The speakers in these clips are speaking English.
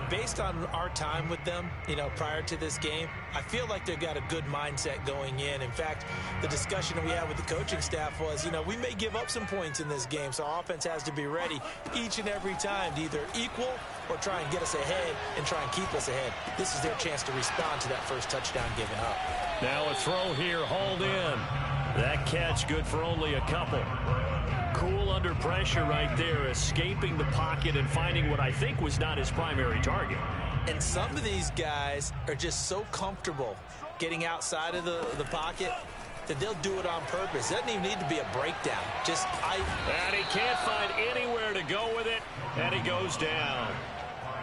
based on our time with them, prior to this game, I feel like they've got a good mindset going in. In fact, the discussion that we had with the coaching staff was, we may give up some points in this game, so our offense has to be ready each and every time to either equal or try and get us ahead and try and keep us ahead. This is their chance to respond to that first touchdown given up. Now a throw here, hauled in. That catch good for only a couple. Cool under pressure right there, escaping the pocket and finding what I think was not his primary target. And some of these guys are just so comfortable getting outside of the pocket that they'll do it on purpose. It doesn't even need to be a breakdown. And he can't find anywhere to go with it, and he goes down.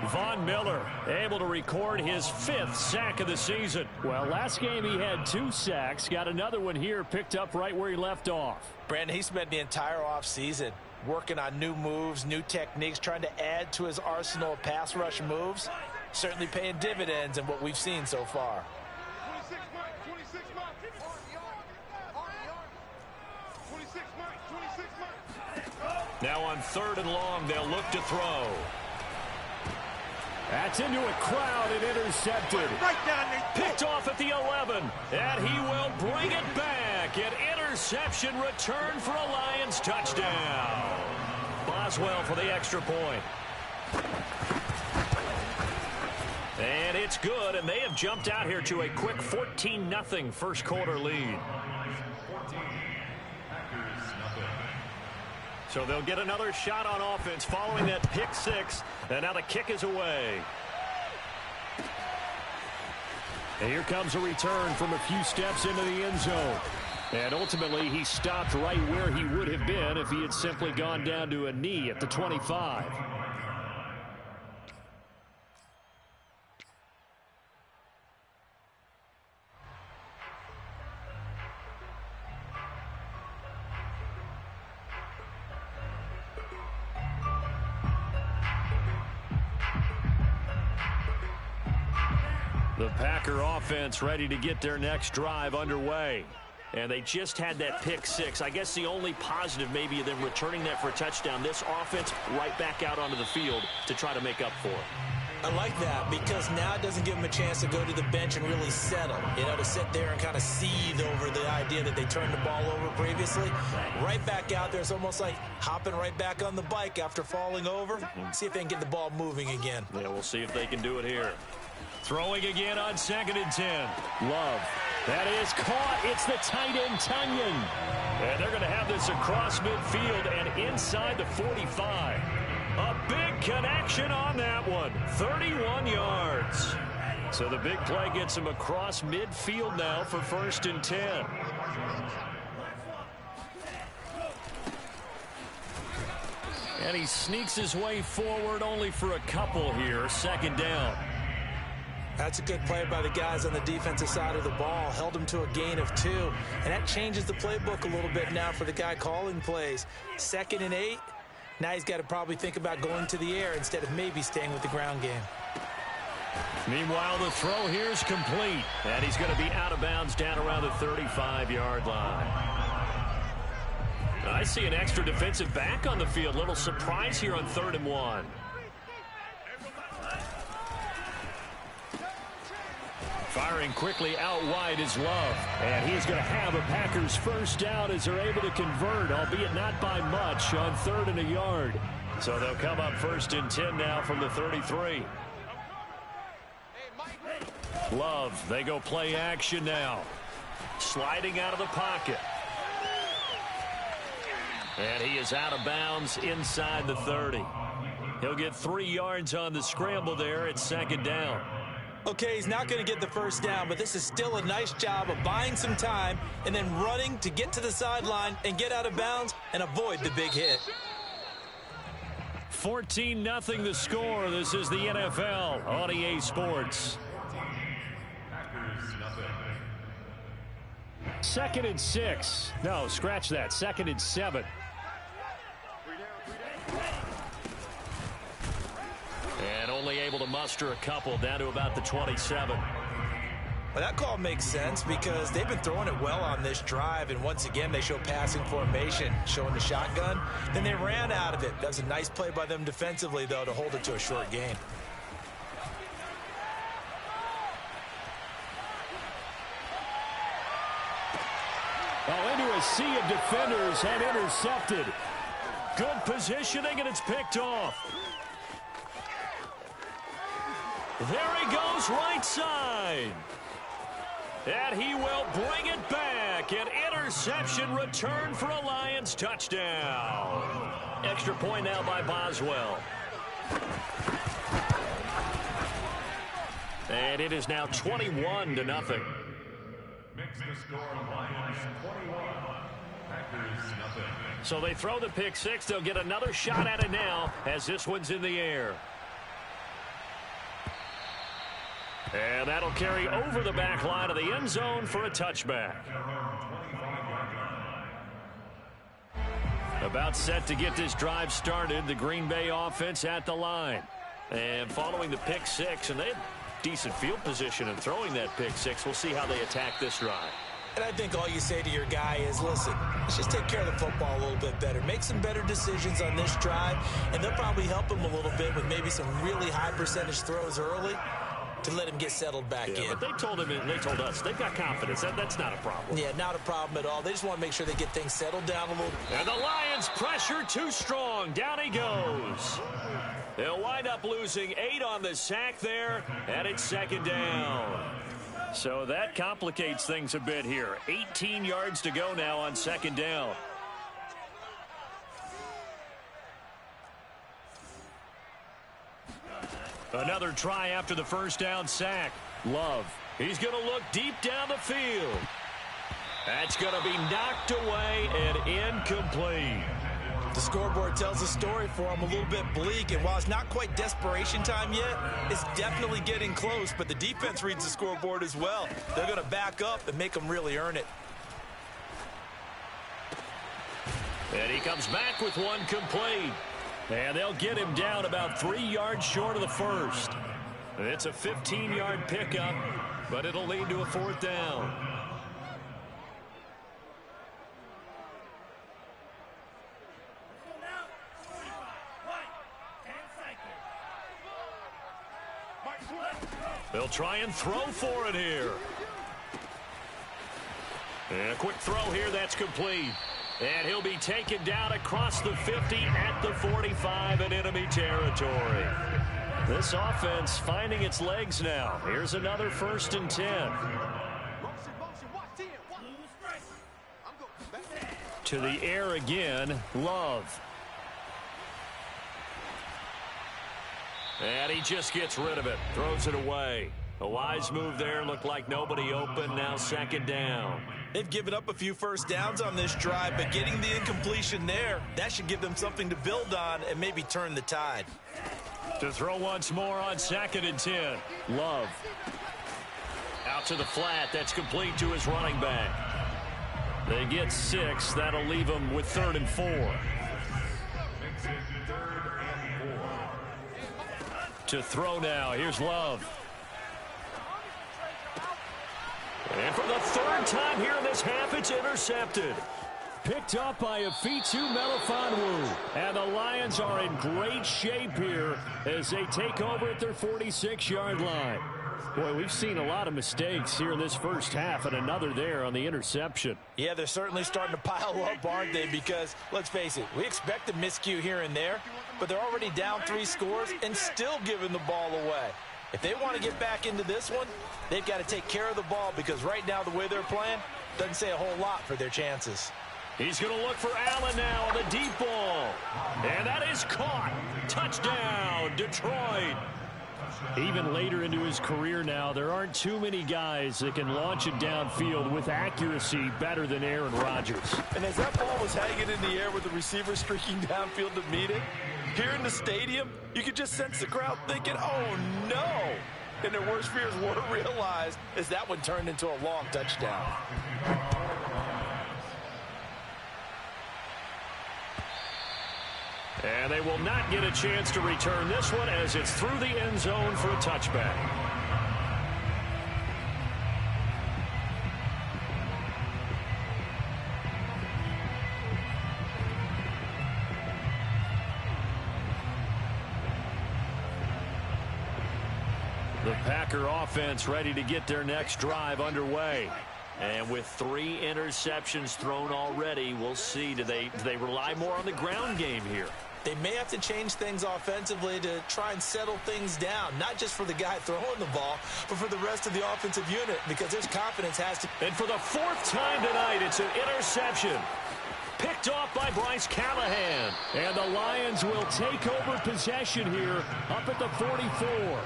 Von Miller able to record his 5th sack of the season. Well, last game he had 2 sacks. Got another one here, picked up right where he left off. Brandon, he spent the entire offseason working on new moves, new techniques, trying to add to his arsenal of pass rush moves. Certainly paying dividends in what we've seen so far. Now on 3rd and long, they'll look to throw. That's into a crowd and intercepted. Right down there. Picked off at the 11. And he will bring it back. An interception return for a Lions touchdown. Boswell for the extra point. And it's good, and they have jumped out here to a quick 14-0 first quarter lead. So they'll get another shot on offense following that pick 6. And now the kick is away. And here comes a return from a few steps into the end zone. And ultimately, he stopped right where he would have been if he had simply gone down to a knee at the 25. The Packer offense ready to get their next drive underway. And they just had that pick 6. I guess the only positive maybe of them returning that for a touchdown. This offense right back out onto the field to try to make up for it. I like that because now it doesn't give them a chance to go to the bench and really settle. To sit there and kind of seethe over the idea that they turned the ball over previously. Right back out there. It's almost like hopping right back on the bike after falling over. See if they can get the ball moving again. Yeah, we'll see if they can do it here. Throwing again on 2nd and 10. Love. That is caught. It's the tight end, Tunyon. And they're going to have this across midfield and inside the 45. A big connection on that one. 31 yards. So the big play gets him across midfield now for 1st and 10. And he sneaks his way forward only for a couple here. 2nd down. That's a good play by the guys on the defensive side of the ball. Held him to a gain of 2. And that changes the playbook a little bit now for the guy calling plays. 2nd and 8. Now he's got to probably think about going to the air instead of maybe staying with the ground game. Meanwhile, the throw here is complete. And he's going to be out of bounds down around the 35-yard line. I see an extra defensive back on the field. Little surprise here on 3rd and 1. Firing quickly out wide is Love. And he's going to have a Packers first down as they're able to convert, albeit not by much, on 3rd and a yard. So they'll come up 1st and 10 now from the 33. Love, they go play action now. Sliding out of the pocket. And he is out of bounds inside the 30. He'll get 3 yards on the scramble there at 2nd down. Okay, he's not going to get the first down, but this is still a nice job of buying some time and then running to get to the sideline and get out of bounds and avoid the big hit. 14-0 the score. This is the NFL on EA Sports. 2nd and 6. No, scratch that. 2nd and 7. And only able to muster a couple down to about the 27. Well, that call makes sense because they've been throwing it well on this drive, and once again they show passing formation, showing the shotgun. Then they ran out of it. That was a nice play by them defensively, though, to hold it to a short gain. a sea of defenders and intercepted. Good positioning, and it's picked off. There he goes, right side. And he will bring it back. An interception return for a Lions touchdown. Extra point now by Boswell. And it is now 21-0. Makes the score Lions 21, Packers nothing. So they throw the pick six. They'll get another shot at it now as this one's in the air. And that'll carry over the back line of the end zone for a touchback. About set to get this drive started. The Green Bay offense at the line. And following the pick six, and they had decent field position in throwing that pick six. We'll see how they attack this drive. And I think all you say to your guy is, listen, let's just take care of the football a little bit better. Make some better decisions on this drive, and they'll probably help him a little bit with maybe some really high percentage throws early to let him get settled back in. But they told him, and they told us, they've got confidence. That's not a problem. Yeah, not a problem at all. They just want to make sure they get things settled down a little. And the Lions pressure too strong. Down he goes. They'll wind up losing 8 on the sack there, and it's second down. So that complicates things a bit here. 18 yards to go now on second down. Another try after the first down sack. Love. He's going to look deep down the field. That's going to be knocked away and incomplete. The scoreboard tells a story for him, a little bit bleak, and while it's not quite desperation time yet, it's definitely getting close, but the defense reads the scoreboard as well. They're going to back up and make them really earn it. And he comes back with one complete. And they'll get him down about 3 yards short of the first. It's a 15-yard pickup, but it'll lead to a fourth down. They'll try and throw for it here. And a quick throw here, that's complete. And he'll be taken down across the 50 at the 45 in enemy territory. This offense finding its legs now. Here's another 1st and 10. To the air again, Love. And he just gets rid of it, throws it away. A wise move there, looked like nobody open, now second down. They've given up a few first downs on this drive, but getting the incompletion there, that should give them something to build on and maybe turn the tide. To throw once more on 2nd and 10. Love. Out to the flat, that's complete to his running back. They get 6, that'll leave them with 3rd and 4. To throw now, here's Love. And for the 3rd time here in this half, it's intercepted. Picked up by Afitu Melifonwu. And the Lions are in great shape here as they take over at their 46-yard line. Boy, we've seen a lot of mistakes here in this first half, and another there on the interception. Yeah, they're certainly starting to pile up, aren't they? Because, let's face it, we expect a miscue here and there, but they're already down 3 scores and still giving the ball away. If they want to get back into this one, they've got to take care of the ball because right now the way they're playing doesn't say a whole lot for their chances. He's going to look for Allen now on the deep ball. And that is caught. Touchdown, Detroit. Even later into his career now, there aren't too many guys that can launch it downfield with accuracy better than Aaron Rodgers. And as that ball was hanging in the air with the receiver streaking downfield to meet it, here in the stadium, you could just sense the crowd thinking, oh, no. And their worst fears were realized as that one turned into a long touchdown. And they will not get a chance to return this one as it's through the end zone for a touchback. The Packer offense ready to get their next drive underway. And with 3 interceptions thrown already, we'll see. Do they rely more on the ground game here? They may have to change things offensively to try and settle things down, not just for the guy throwing the ball, but for the rest of the offensive unit, because his confidence has to. And for the 4th time tonight, it's an interception. Picked off by Bryce Callahan. And the Lions will take over possession here up at the 44.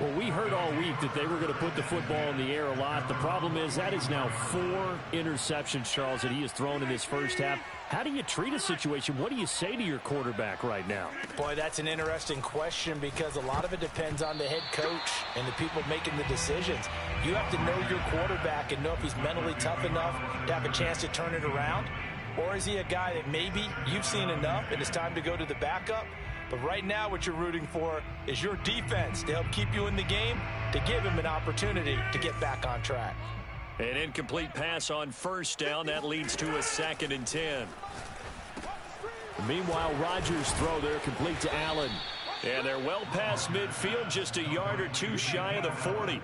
Well, we heard all week that they were going to put the football in the air a lot. The problem is that is now 4 interceptions, Charles, that he has thrown in this first half. How do you treat a situation? What do you say to your quarterback right now? Boy, that's an interesting question because a lot of it depends on the head coach and the people making the decisions. You have to know your quarterback and know if he's mentally tough enough to have a chance to turn it around. Or is he a guy that maybe you've seen enough and it's time to go to the backup? But right now what you're rooting for is your defense to help keep you in the game, to give him an opportunity to get back on track. An incomplete pass on first down. That leads to a 2nd and 10. Meanwhile, Rodgers' throw there complete to Allen. And they're well past midfield, just a yard or 2 shy of the 40.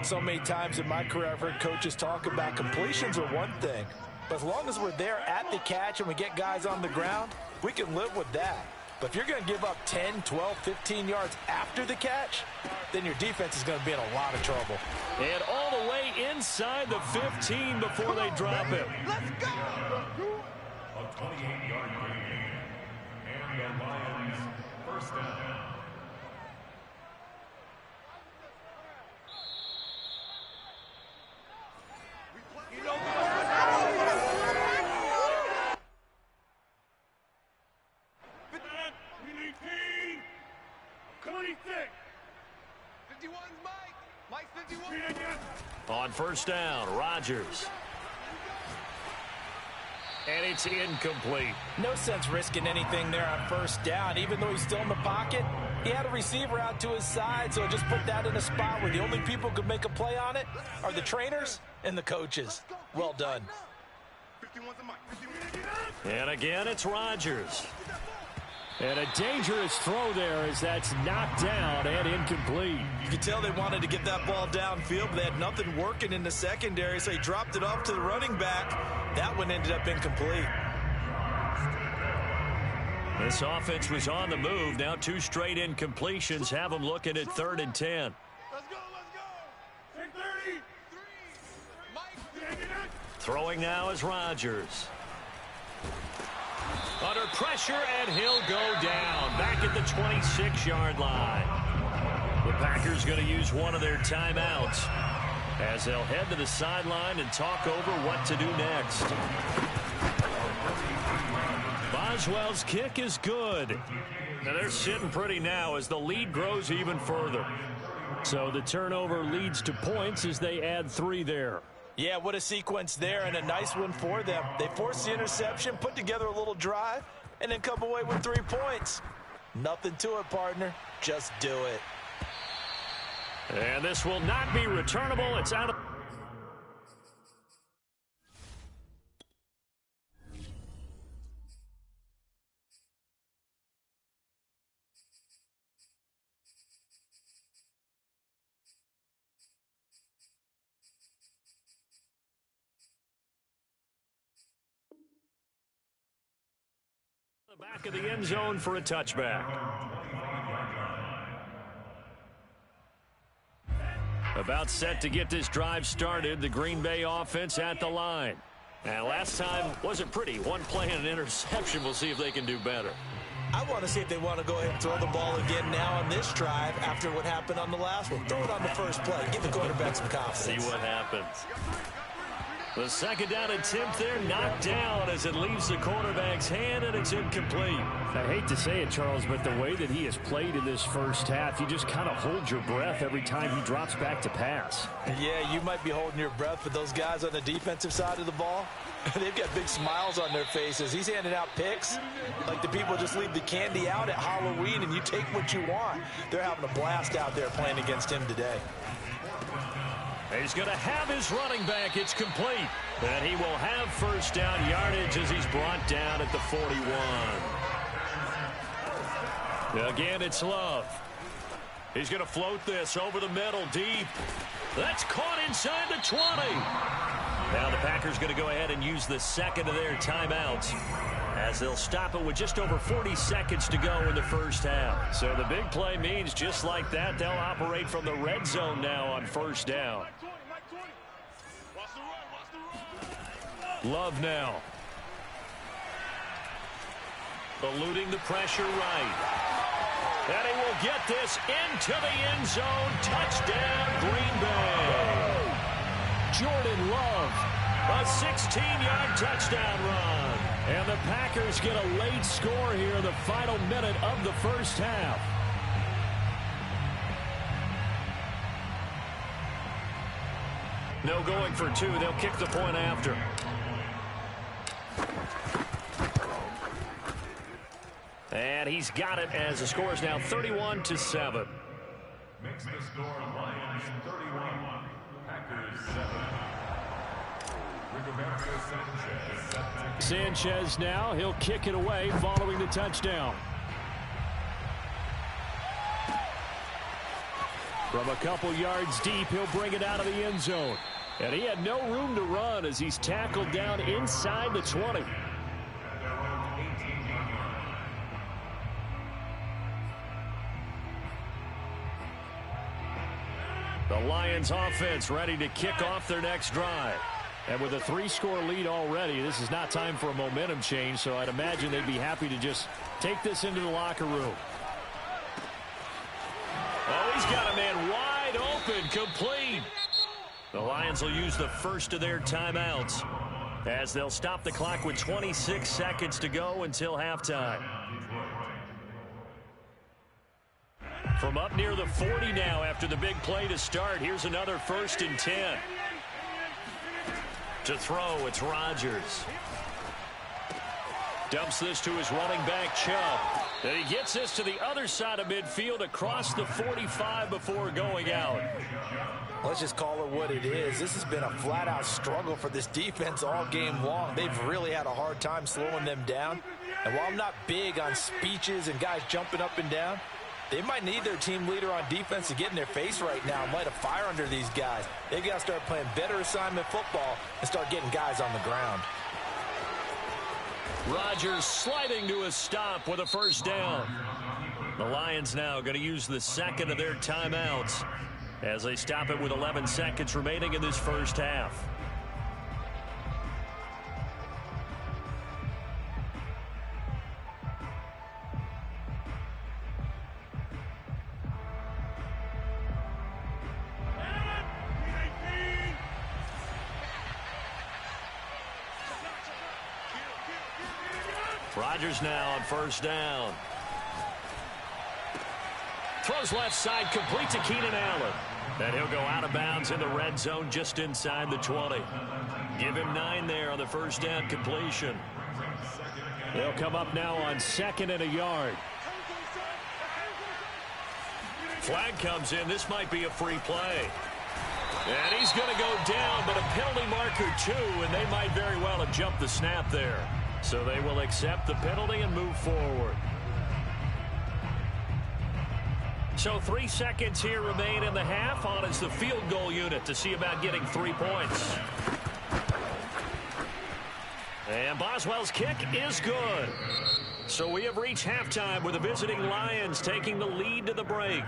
So many times in my career I've heard coaches talk about completions are one thing. But as long as we're there at the catch and we get guys on the ground, we can live with that. But if you're going to give up 10, 12, 15 yards after the catch, then your defense is going to be in a lot of trouble. And all the way inside the 15 before they drop him. Let's go! A 28-yard gain. And the Lions first down. On first down, Rodgers. And it's incomplete. No sense risking anything there on first down. Even though he's still in the pocket, he had a receiver out to his side, so just put that in a spot where the only people who could make a play on it are the trainers and the coaches. Well done. And again, it's Rodgers. And a dangerous throw there as that's knocked down and incomplete. You could tell they wanted to get that ball downfield, but they had nothing working in the secondary, so he dropped it off to the running back. That one ended up incomplete. This offense was on the move. Now 2 straight incompletions have them looking at 3rd and 10. Let's go, let's go. 30. Throwing now is Rodgers. Under pressure, and he'll go down. Back at the 26-yard line. The Packers going to use one of their timeouts as they'll head to the sideline and talk over what to do next. Boswell's kick is good. Now they're sitting pretty now as the lead grows even further. So the turnover leads to points as they add 3 there. Yeah, what a sequence there, and a nice one for them. They forced the interception, put together a little drive, and then come away with 3 points. Nothing to it, partner. Just do it. And this will not be returnable. It's out of... the back of the end zone for a touchback. About set to get this drive started, the Green Bay offense at the line. And last time wasn't pretty. One play and an interception. We'll see if they can do better. I want to see if they want to go ahead and throw the ball again now on this drive after what happened on the last one. Throw it on the first play. Give the quarterback some confidence. See what happens. The second down attempt there knocked down as it leaves the quarterback's hand, and it's incomplete. I hate to say it, Charles, but the way that he has played in this first half, you just kind of hold your breath every time he drops back to pass. Yeah, you might be holding your breath, but those guys on the defensive side of the ball, they've got big smiles on their faces. He's handing out picks like the people just leave the candy out at Halloween and you take what you want. They're having a blast out there playing against him today. He's going to have his running back. It's complete. And he will have first down yardage as he's brought down at the 41. Again, it's Love. He's going to float this over the middle, deep. That's caught inside the 20. Now the Packers going to go ahead and use the second of their timeouts, as they'll stop it with just over 40 seconds to go in the first half. So the big play means just like that, they'll operate from the red zone now on first down. Love now. Eluding the pressure right. And he will get this into the end zone. Touchdown, Green Bay. Jordan Love. A 16-yard touchdown run. And the Packers get a late score here in the final minute of the first half. No going for two. They'll kick the point after. And he's got it as the score is now 31-7. Makes the score Lions 31, Packers 7. Sanchez now, he'll kick it away following the touchdown. From a couple yards deep, he'll bring it out of the end zone. And he had no room to run as he's tackled down inside the 20. The Lions offense ready to kick off their next drive. And with a 3-score lead already, this is not time for a momentum change, so I'd imagine they'd be happy to just take this into the locker room. Oh, he's got a man wide open, complete. The Lions will use the first of their timeouts as they'll stop the clock with 26 seconds to go until halftime. From up near the 40 now after the big play to start. Here's another 1st and 10. To throw, it's Rodgers. Dumps this to his running back, Chubb. And he gets this to the other side of midfield across the 45 before going out. Let's just call it what it is. This has been a flat-out struggle for this defense all game long. They've really had a hard time slowing them down. And while I'm not big on speeches and guys jumping up and down, they might need their team leader on defense to get in their face right now and light a fire under these guys. They've got to start playing better assignment football and start getting guys on the ground. Rodgers sliding to a stop with a first down. The Lions now going to use the second of their timeouts as they stop it with 11 seconds remaining in this first half. Rodgers now on first down. Throws left side, complete to Keenan Allen. And he'll go out of bounds in the red zone just inside the 20. Give him 9 there on the first down completion. They'll come up now on 2nd and a yard. Flag comes in. This might be a free play. And he's going to go down, but a penalty marker too, and they might very well have jumped the snap there. So they will accept the penalty and move forward. So 3 seconds here remain in the half. On is the field goal unit to see about getting 3 points. And Boswell's kick is good. So we have reached halftime with the visiting Lions taking the lead to the break.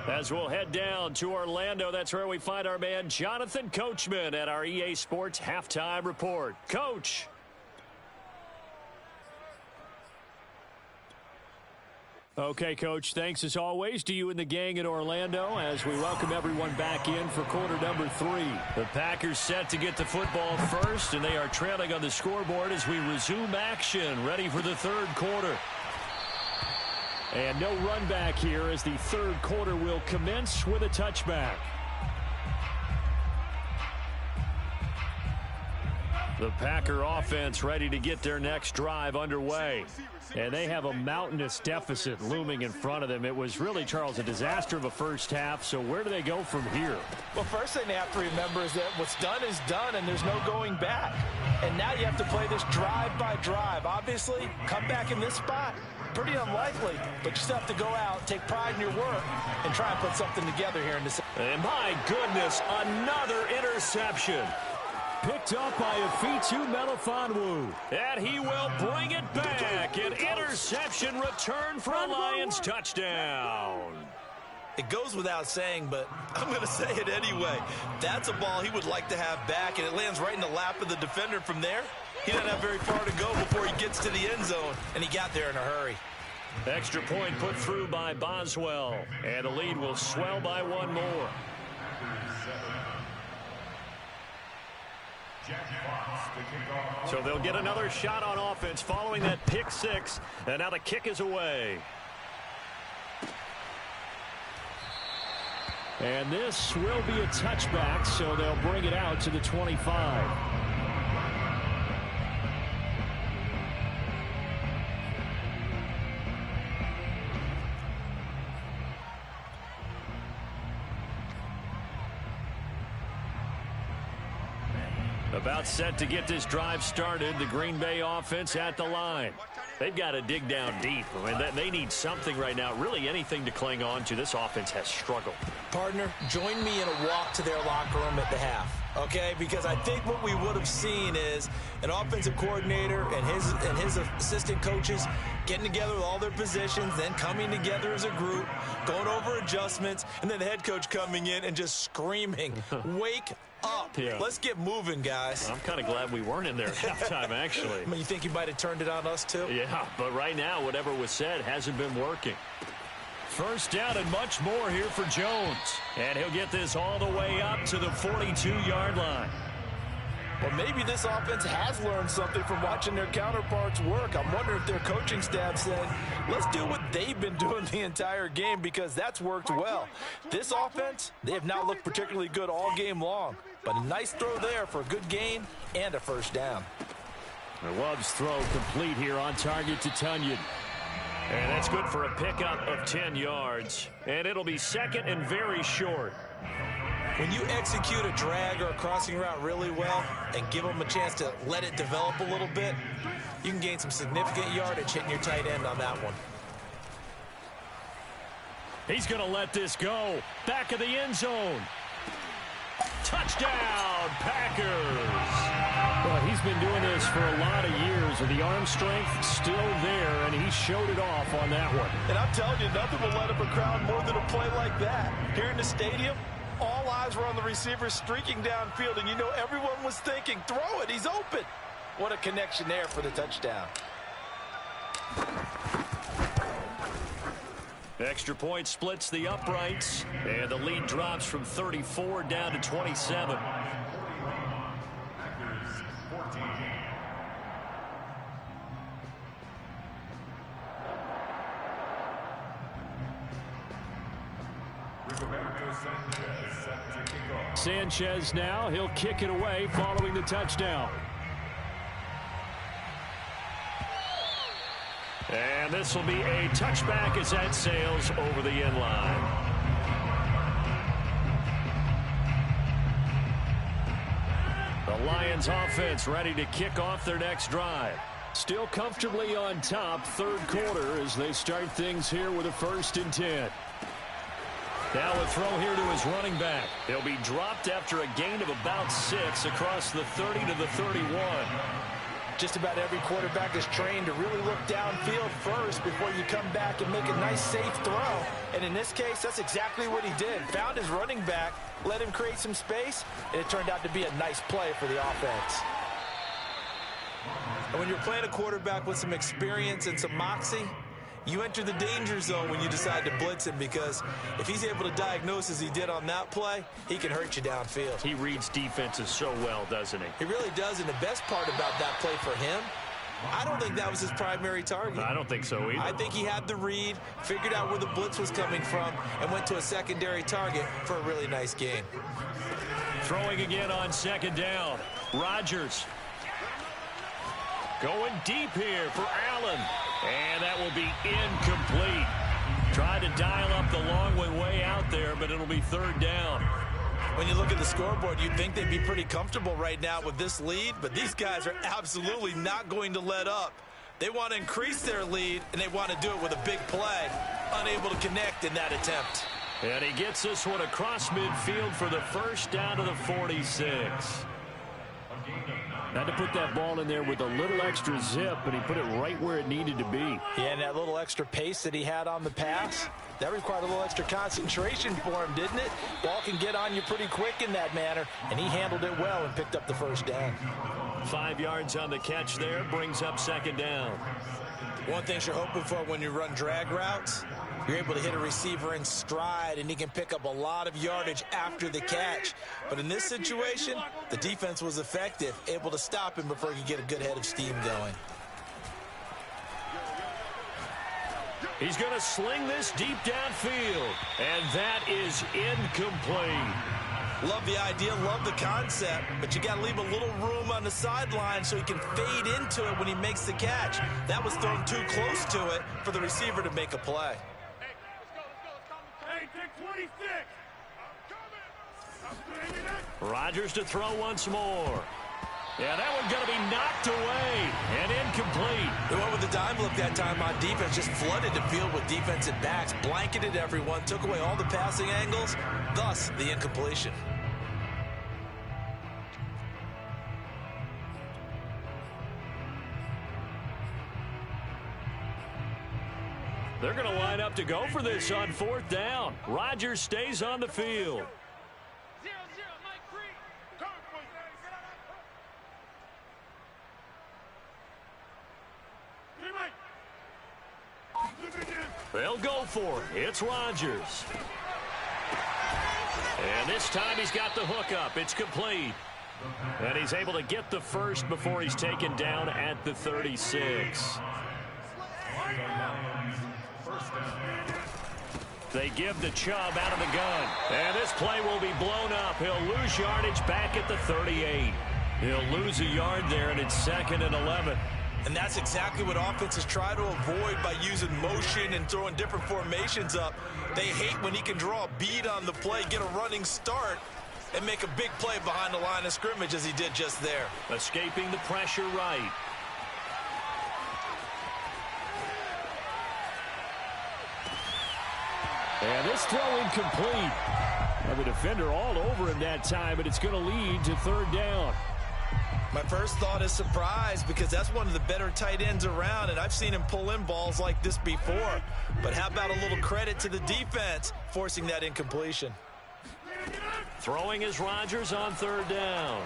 As we'll head down to Orlando, that's where we find our man Jonathan Coachman at our EA Sports Halftime Report. Coach. Okay, Coach, thanks as always to you and the gang in Orlando as we welcome everyone back in for quarter number 3. The Packers set to get the football first, and they are trailing on the scoreboard as we resume action, ready for the third quarter. And no run back here as the third quarter will commence with a touchback. The Packer offense ready to get their next drive underway. And they have a mountainous deficit looming in front of them. It was really, Charles, a disaster of a first half. So where do they go from here? Well, first thing they have to remember is that what's done is done, and there's no going back. And now you have to play this drive by drive. Obviously, come back in this spot. pretty unlikely, but you still have to go out, take pride in your work, and try and put something together here in this. And my goodness, another interception. Picked up by Afitu Melifonwu. And he will bring it back. An interception return for a Lions touchdown. It goes without saying, but I'm going to say it anyway. That's a ball he would like to have back, and it lands right in the lap of the defender from there. He doesn't have very far to go before he gets to the end zone, and he got there in a hurry. Extra point put through by Boswell, and the lead will swell by one more. So they'll get another shot on offense following that pick six, and now the kick is away. And this will be a touchback, so they'll bring it out to the 25. About set to get this drive started. The Green Bay offense at the line. They've got to dig down deep. I mean, they need something right now, really anything to cling on to. This offense has struggled. Partner, join me in a walk to their locker room at the half, okay? Because I think what we would have seen is an offensive coordinator and his assistant coaches getting together with all their positions, then coming together as a group, going over adjustments, and then the head coach coming in and just screaming, wake up. Yeah. Let's get moving, guys. I'm kind of glad we weren't in there at halftime, actually. I mean, you think he might have turned it on us, too? Yeah, but right now, whatever was said hasn't been working. First down and much more here for Jones. And he'll get this all the way up to the 42-yard line. Well, maybe this offense has learned something from watching their counterparts work. I'm wondering if their coaching staff said, let's do what they've been doing the entire game, because that's worked well. This offense, they have not looked particularly good all game long, but a nice throw there for a good gain and a first down. The Love's throw complete here on target to Tunyon. And that's good for a pickup of 10 yards. And it'll be second and very short. When you execute a drag or a crossing route really well and give them a chance to let it develop a little bit, you can gain some significant yardage hitting your tight end on that one. He's going to let this go. Back of the end zone. Touchdown, Packers. Well, he's been doing this for a lot of years, and the arm strength still there, and he showed it off on that one. And I'm telling you, nothing will let up a crowd more than a play like that. Here in the stadium, all eyes were on the receiver streaking downfield, and you know everyone was thinking, throw it, he's open. What a connection there for the touchdown. Extra point splits the uprights, and the lead drops from 34 down to 27. Sanchez now, he'll kick it away following the touchdown. And this will be a touchback as that sails over the end line. The Lions offense ready to kick off their next drive. Still comfortably on top, third quarter, as they start things here with a 1st and 10. Now a throw here to his running back. He'll be dropped after a gain of about 6 across the 30 to the 31. Just about every quarterback is trained to really look downfield first before you come back and make a nice, safe throw. And in this case, that's exactly what he did. Found his running back, let him create some space, and it turned out to be a nice play for the offense. And when you're playing a quarterback with some experience and some moxie, you enter the danger zone when you decide to blitz him, because if he's able to diagnose as he did on that play, he can hurt you downfield. He reads defenses so well, doesn't he? He really does, and the best part about that play for him, I don't think that was his primary target. I don't think so either. I think he had the read, figured out where the blitz was coming from, and went to a secondary target for a really nice gain. Throwing again on second down. Rodgers going deep here for Allen. And that will be incomplete. Tried to dial up the long one way out there, but it'll be third down. When you look at the scoreboard, you'd think they'd be pretty comfortable right now with this lead, but these guys are absolutely not going to let up. They want to increase their lead, and they want to do it with a big play. Unable to connect in that attempt. And he gets this one across midfield for the first down to the 46. Had to put that ball in there with a little extra zip, but he put it right where it needed to be. Yeah, and that little extra pace that he had on the pass, that required a little extra concentration for him, didn't it? Ball can get on you pretty quick in that manner, and he handled it well and picked up the first down. 5 yards on the catch there, brings up second down. One thing you're hoping for when you run drag routes, you're able to hit a receiver in stride, and he can pick up a lot of yardage after the catch. But in this situation, the defense was effective, able to stop him before he could get a good head of steam going. He's going to sling this deep downfield, and that is incomplete. Love the idea, love the concept, but you got to leave a little room on the sideline so he can fade into it when he makes the catch. That was thrown too close to it for the receiver to make a play. Rodgers to throw once more. Yeah, that one's going to be knocked away and incomplete. They went with the dime look that time on defense, just flooded the field with defensive backs, blanketed everyone, took away all the passing angles, thus the incompletion. They're going to line up to go for this on fourth down. Rodgers stays on the field. They'll go for it. It's Rodgers. And this time he's got the hook up. It's complete. And he's able to get the first before he's taken down at the 36. They give the Chubb out of the gun. And this play will be blown up. He'll lose yardage back at the 38. He'll lose a yard there, and it's 2nd and 11. And that's exactly what offenses try to avoid by using motion and throwing different formations up. They hate when he can draw a bead on the play, get a running start, and make a big play behind the line of scrimmage as he did just there. Escaping the pressure right. And this throw incomplete. Well, the defender all over him that time, but it's going to lead to third down. My first thought is surprise, because that's one of the better tight ends around, and I've seen him pull in balls like this before. But how about a little credit to the defense forcing that incompletion? Throwing is Rodgers on third down.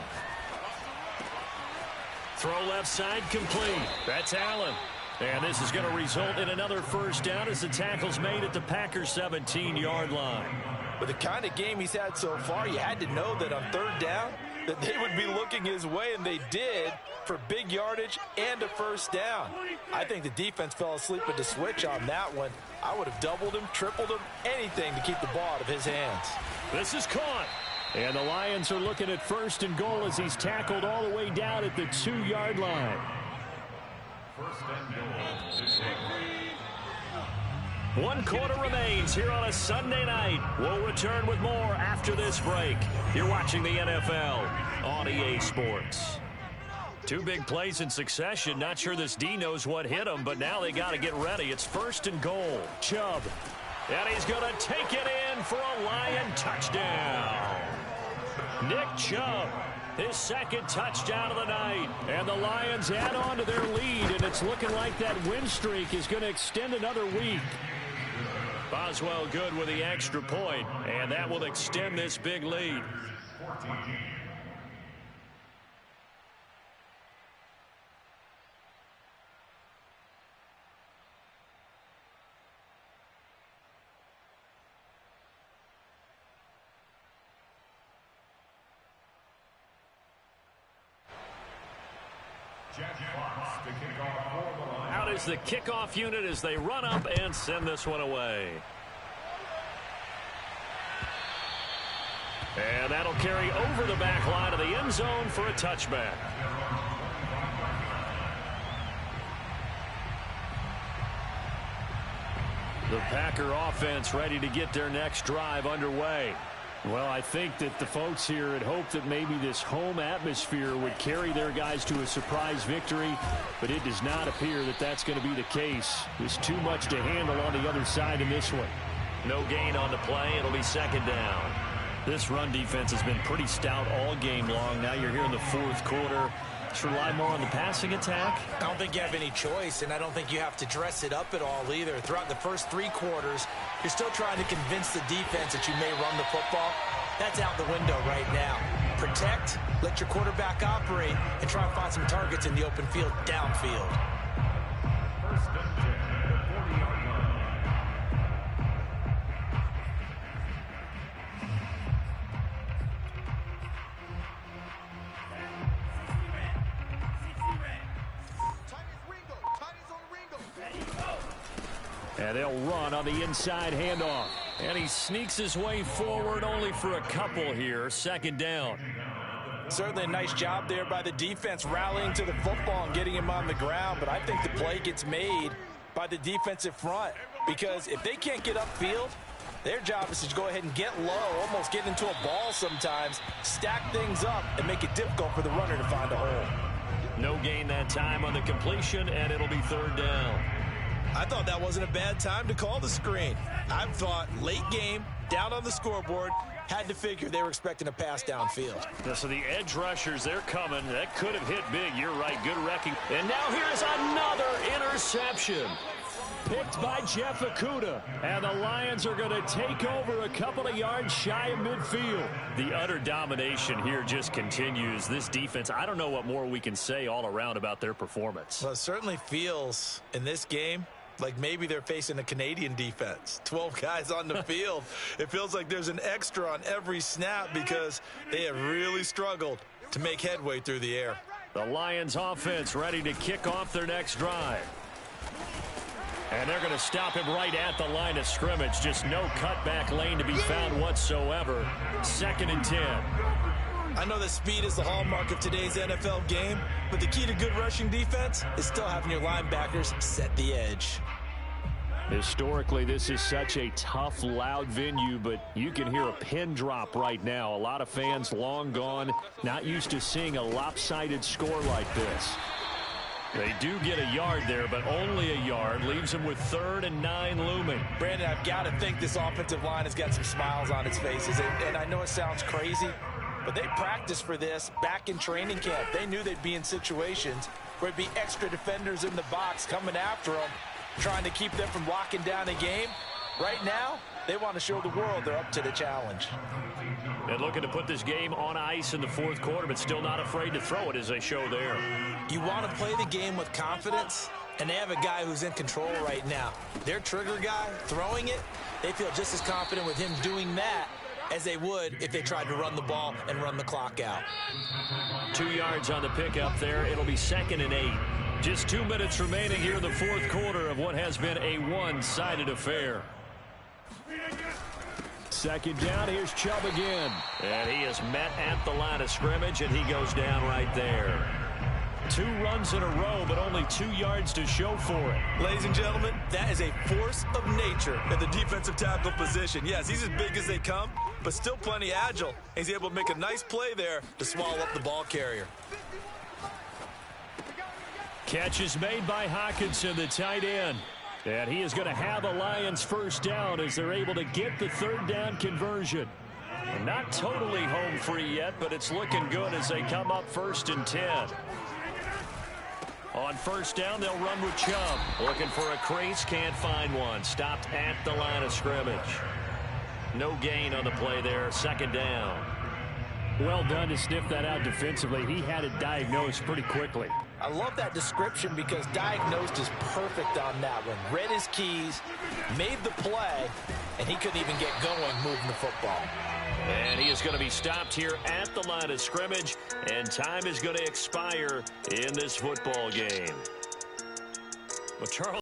Throw left side complete. That's Allen. And this is going to result in another first down as the tackle's made at the Packers' 17-yard line. With the kind of game he's had so far, you had to know that on third down that they would be looking his way, and they did, for big yardage and a first down. I think the defense fell asleep with the switch on that one. I would have doubled him, tripled him, anything to keep the ball out of his hands. This is caught. And the Lions are looking at 1st and goal as he's tackled all the way down at the 2-yard line. 1st and goal. 1 quarter remains here on a Sunday night. We'll return with more after this break. You're watching the NFL on EA Sports. 2 big plays in succession. Not sure this D knows what hit him, but now they got to get ready. It's 1st and goal. Chubb. And he's going to take it in for a Lion touchdown. Nick Chubb, his 2nd touchdown of the night. And the Lions add on to their lead, and it's looking like that win streak is going to extend another week. Boswell good with the extra point, and that will extend this big lead. Out is the kickoff unit as they run up and send this one away. And that'll carry over the back line of the end zone for a touchback. The Packer offense ready to get their next drive underway. Well, I think that the folks here had hoped that maybe this home atmosphere would carry their guys to a surprise victory, but it does not appear that that's going to be the case. There's too much to handle on the other side in this one. No gain on the play. It'll be second down. This run defense has been pretty stout all game long. Now you're here in the fourth quarter. Let's rely more on the passing attack. I don't think you have any choice, and I don't think you have to dress it up at all either. Throughout the first 3 quarters, you're still trying to convince the defense that you may run the football. That's out the window right now. Protect, let your quarterback operate, and try and find some targets in the open field downfield. First and 10, the 40-yard line. And they'll run on the inside handoff. And he sneaks his way forward only for a couple here. Second down. Certainly a nice job there by the defense rallying to the football and getting him on the ground. But I think the play gets made by the defensive front, because if they can't get upfield, their job is to go ahead and get low, almost get into a ball sometimes, stack things up, and make it difficult for the runner to find a hole. No gain that time on the completion, and it'll be third down. I thought that wasn't a bad time to call the screen. I thought late game, down on the scoreboard, had to figure they were expecting a pass downfield. So the edge rushers, they're coming. That could have hit big. You're right. Good wrecking. And now here's another interception. Picked by Jeff Okudah. And the Lions are going to take over a couple of yards shy of midfield. The utter domination here just continues. This defense, I don't know what more we can say all around about their performance. Well, it certainly feels in this game like maybe they're facing a Canadian defense. 12 guys on the field. It feels like there's an extra on every snap because they have really struggled to make headway through the air. The Lions offense ready to kick off their next drive. And they're going to stop him right at the line of scrimmage. Just no cutback lane to be found whatsoever. Second and 10. I know that speed is the hallmark of today's NFL game, but the key to good rushing defense is still having your linebackers set the edge. Historically, this is such a tough, loud venue, but you can hear a pin drop right now. A lot of fans long gone, not used to seeing a lopsided score like this. They do get a yard there, but only a yard. Leaves them with 3rd and 9 looming. Brandon, I've got to think this offensive line has got some smiles on its faces. And I know it sounds crazy, but they practiced for this back in training camp. They knew they'd be in situations where it'd be extra defenders in the box coming after them, trying to keep them from locking down a game. Right now, they want to show the world they're up to the challenge. And looking to put this game on ice in the fourth quarter, but still not afraid to throw it as they show there. You want to play the game with confidence, and they have a guy who's in control right now. Their trigger guy throwing it, they feel just as confident with him doing that as they would if they tried to run the ball and run the clock out. 2 yards on the pickup there. It'll be 2nd and 8. Just 2 minutes remaining here in the fourth quarter of what has been a one-sided affair. Second down, here's Chubb again. And he is met at the line of scrimmage, and he goes down right there. 2 runs in a row, but only 2 yards to show for it. Ladies and gentlemen, that is a force of nature in the defensive tackle position. Yes, he's as big as they come, but still plenty agile. He's able to make a nice play there to swallow up the ball carrier. Catch is made by Hawkinson, the tight end. And he is going to have a Lions first down as they're able to get the 3rd down conversion. And not totally home free yet, but it's looking good as they come up 1st and 10. On first down, they'll run with Chubb. Looking for a crease, can't find one. Stopped at the line of scrimmage. No gain on the play there, 2nd down. Well done to sniff that out defensively. He had it diagnosed pretty quickly. I love that description because diagnosed is perfect on that one. Read his keys, made the play, and he couldn't even get going moving the football. And he is going to be stopped here at the line of scrimmage, and time is going to expire in this football game. Well, Charles.